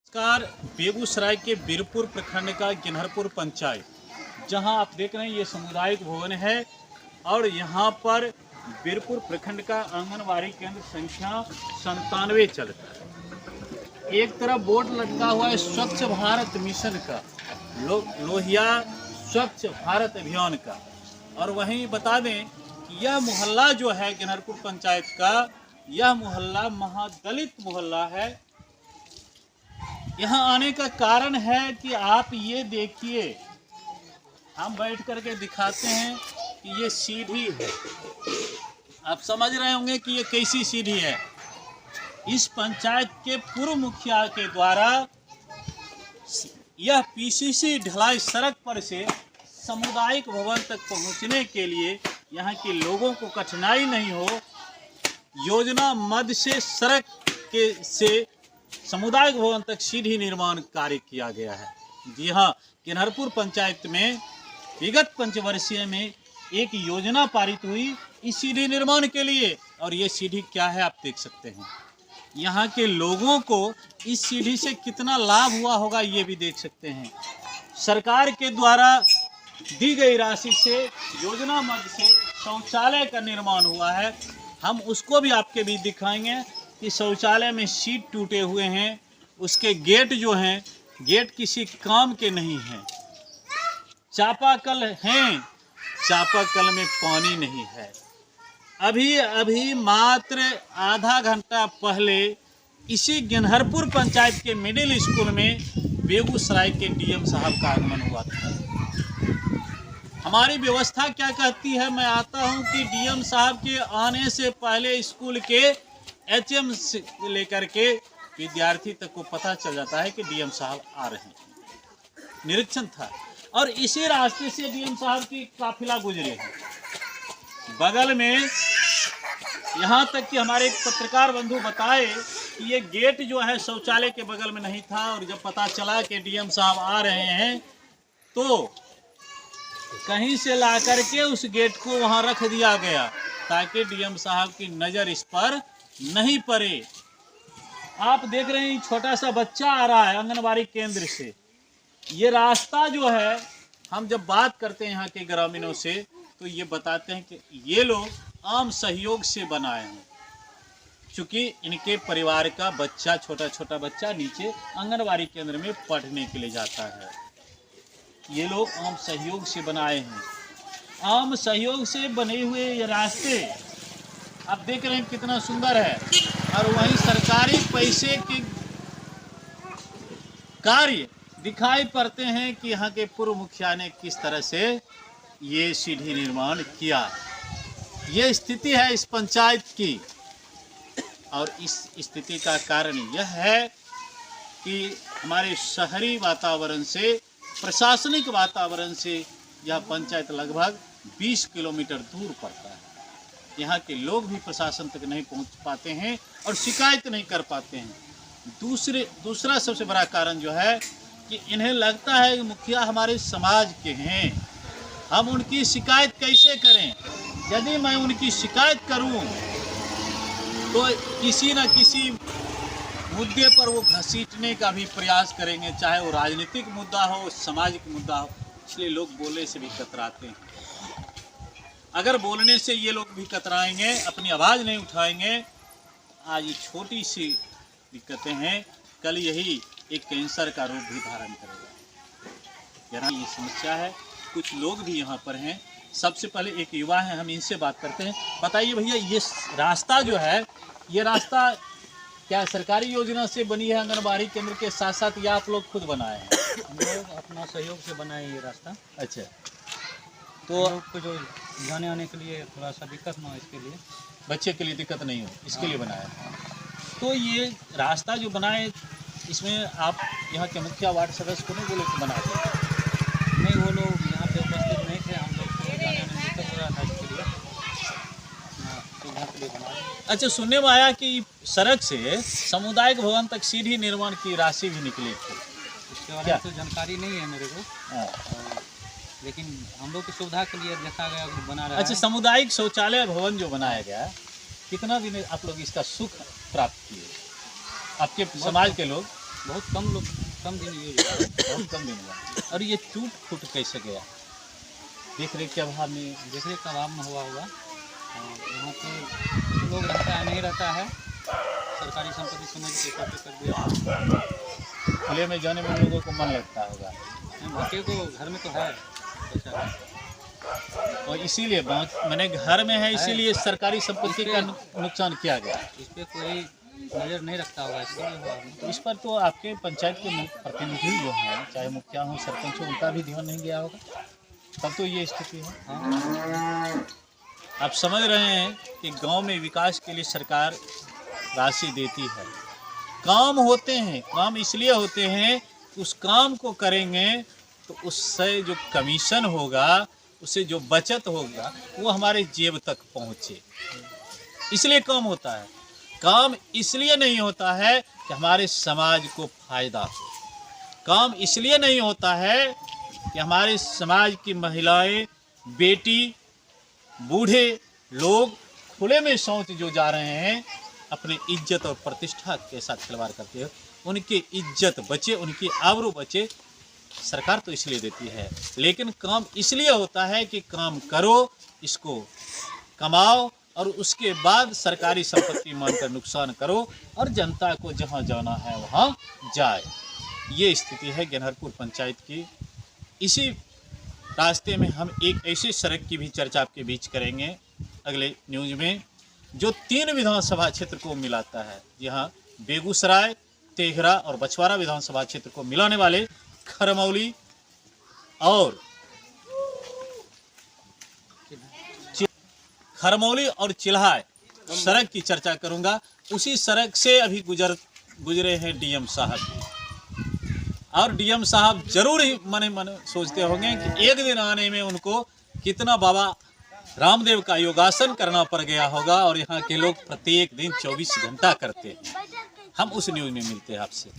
नमस्कार। बेगूसराय के बीरपुर प्रखंड का गिनहरपुर पंचायत, जहां आप देख रहे हैं ये सामुदायिक भवन है और यहां पर बीरपुर प्रखंड का आंगनबाड़ी केंद्र संख्या 97 चलता है। एक तरफ बोर्ड लटका हुआ है स्वच्छ भारत मिशन का, लोहिया स्वच्छ भारत अभियान का। और वहीं बता दें कि यह मोहल्ला जो है गिनहरपुर पंचायत का, यह मोहल्ला महादलित मोहल्ला है। यहाँ आने का कारण है कि आप ये देखिए, हम बैठ करके दिखाते हैं कि ये सीढ़ी है। आप समझ रहे होंगे कि ये कैसी सीढ़ी है। इस पंचायत के पूर्व मुखिया के द्वारा यह पीसीसी ढलाई सड़क पर से सामुदायिक भवन तक पहुंचने के लिए यहाँ के लोगों को कठिनाई नहीं हो, योजना मद से सड़क के से सामुदायिक भवन तक सीढ़ी निर्माण कार्य किया गया है। जी हाँ, गिनहरपुर पंचायत में विगत पंचवर्षीय में एक योजना पारित हुई इस सीढ़ी निर्माण के लिए। और ये सीढ़ी क्या है आप देख सकते हैं। यहाँ के लोगों को इस सीढ़ी से कितना लाभ हुआ होगा ये भी देख सकते हैं। सरकार के द्वारा दी गई राशि से योजना मद से शौचालय का निर्माण हुआ है। हम उसको भी आपके बीच दिखाएंगे कि शौचालय में सीट टूटे हुए हैं, उसके गेट जो हैं, गेट किसी काम के नहीं हैं। चापाकल हैं, चापाकल में पानी नहीं है। अभी मात्र आधा घंटा पहले इसी गिनहरपुर पंचायत के मिडिल स्कूल में बेगूसराय के डीएम साहब का आगमन हुआ था। हमारी व्यवस्था क्या कहती है, मैं आता हूं कि डीएम साहब के आने से पहले स्कूल के एचएम से लेकर के विद्यार्थी तक को पता चल जाता है कि डीएम साहब आ रहे हैं। निरीक्षण था और इसी रास्ते से डीएम साहब की काफिला गुजरे हैं। बगल में यहाँ तक कि हमारे पत्रकार बंधु बताए कि ये गेट जो है शौचालय के बगल में नहीं था, और जब पता चला कि डीएम साहब आ रहे हैं तो कहीं से ला करके उस गेट को वहाँ रख दिया गया ताकि डीएम साहब की नज़र इस पर नहीं पड़े। आप देख रहे हैं छोटा सा बच्चा आ रहा है आंगनबाड़ी केंद्र से। ये रास्ता जो है, हम जब बात करते हैं यहाँ के ग्रामीणों से तो ये बताते हैं कि ये लोग आम सहयोग से बनाए हैं, क्योंकि इनके परिवार का बच्चा, छोटा छोटा बच्चा नीचे आंगनबाड़ी केंद्र में पढ़ने के लिए जाता है। ये लोग आम सहयोग से बनाए हैं। आम सहयोग से बने हुए ये रास्ते आप देख रहे हैं कितना सुंदर है। और वहीं सरकारी पैसे के कार्य दिखाई पड़ते हैं कि यहाँ के पूर्व मुखिया ने किस तरह से ये सीढ़ी निर्माण किया। ये स्थिति है इस पंचायत की। और इस स्थिति का कारण यह है कि हमारे शहरी वातावरण से, प्रशासनिक वातावरण से यह पंचायत लगभग 20 किलोमीटर दूर पड़ता है। यहाँ के लोग भी प्रशासन तक नहीं पहुँच पाते हैं और शिकायत नहीं कर पाते हैं। दूसरा सबसे बड़ा कारण जो है कि इन्हें लगता है कि मुखिया हमारे समाज के हैं, हम उनकी शिकायत कैसे करें। यदि मैं उनकी शिकायत करूं तो किसी न किसी मुद्दे पर वो घसीटने का भी प्रयास करेंगे, चाहे वो राजनीतिक मुद्दा हो, सामाजिक मुद्दा हो। इसलिए लोग बोलने से भी कतराते हैं। अगर बोलने से ये लोग भी कतराएंगे, अपनी आवाज़ नहीं उठाएंगे। आज ये छोटी सी दिक्कतें हैं, कल यही एक कैंसर का रूप भी धारण करेगा। यहाँ ये समस्या है। कुछ लोग भी यहाँ पर हैं। सबसे पहले एक युवा है, हम इनसे बात करते हैं। बताइए भैया, ये रास्ता जो है, ये रास्ता क्या सरकारी योजना से बनी है आंगनबाड़ी केंद्र के साथ साथ, या आप लोग खुद बनाए हैं? हम लोग अपना सहयोग से बनाए ये रास्ता। अच्छा, तो आपको जो जाने आने के लिए थोड़ा सा दिक्कत ना हो, इसके लिए, बच्चे के लिए दिक्कत नहीं हो, इसके लिए बनाया। तो ये रास्ता जो बनाए, इसमें आप यहाँ के मुखिया वार्ड सदस्य को नहीं बोले कि बना दो? नहीं, वो लोग यहाँ पे उपस्थित नहीं थे। हम लोग को जाने में दिक्कत हो रहा था, इसके लिए सुविधा के लिए बना रहे। अच्छा, सुनने में आया कि सड़क से सामुदायिक भवन तक सीढ़ी निर्माण की राशि भी निकली थी। इसके बारे में तो जानकारी नहीं है मेरे को, लेकिन हम लोग की सुविधा के लिए देखा गया बना रहा है। अच्छा, सामुदायिक शौचालय भवन जो बनाया गया, कितना दिन आप लोग इसका सुख प्राप्त किए, आपके समाज के लोग? बहुत कम दिन यूज हुआ है। बहुत कम दिन हुआ। और ये टूट फूट कैसे गया? देख रेख के अभाव में? दूसरे का अभाव में हुआ होगा। यहाँ पे लोग रहता है नहीं रहता है, सरकारी संपत्ति समझ के कब्जे कर दिया। खुले में जाने में लोगों को मन लगता होगा, भट्टे को घर में तो है बचा है। और इसीलिए मैंने घर में है, इसीलिए सरकारी संपत्ति का नुकसान किया गया। इस पर कोई नज़र नहीं रखता होगा, इसलिए हुआ। तो इस पर तो आपके पंचायत के प्रतिनिधि जो हैं, चाहे मुखिया हो सरपंच हो, उनका भी ध्यान नहीं गया होगा, तब तो ये स्थिति है। हाँ। आप समझ रहे हैं कि गांव में विकास के लिए सरकार राशि देती है, काम होते हैं, काम इसलिए होते हैं कि उस काम को करेंगे तो उससे जो कमीशन होगा, उससे जो बचत होगा, वो हमारे जेब तक पहुँचे, इसलिए काम होता है। काम इसलिए नहीं होता है कि हमारे समाज को फायदा हो, काम इसलिए नहीं होता है कि हमारे समाज की महिलाएं, बेटी, बूढ़े लोग खुले में शौच जो जा रहे हैं, अपने इज्जत और प्रतिष्ठा के साथ खिलवाड़ करते हैं, उनकी इज्जत बचे, उनकी आबरू बचे, सरकार तो इसलिए देती है। लेकिन काम इसलिए होता है कि काम करो, इसको कमाओ, और उसके बाद सरकारी संपत्ति मानकर नुकसान करो और जनता को जहां जाना है वहां जाए। ये स्थिति है गनहरपुर पंचायत की। इसी रास्ते में हम एक ऐसी सड़क की भी चर्चा आपके बीच करेंगे अगले न्यूज में, जो 3 विधानसभा क्षेत्र को मिलाता है। यहाँ बेगूसराय, तेघरा और बछवाड़ा विधानसभा क्षेत्र को मिलाने वाले खरमौली और चिल्हाय सड़क की चर्चा करूंगा। उसी सड़क से अभी गुजरे हैं डीएम साहब भी, और डीएम साहब जरूर ही मने मन सोचते होंगे कि एक दिन आने में उनको कितना बाबा रामदेव का योगासन करना पड़ गया होगा, और यहाँ के लोग प्रत्येक दिन 24 घंटा करते हैं। हम उस न्यूज़ में मिलते हैं आपसे।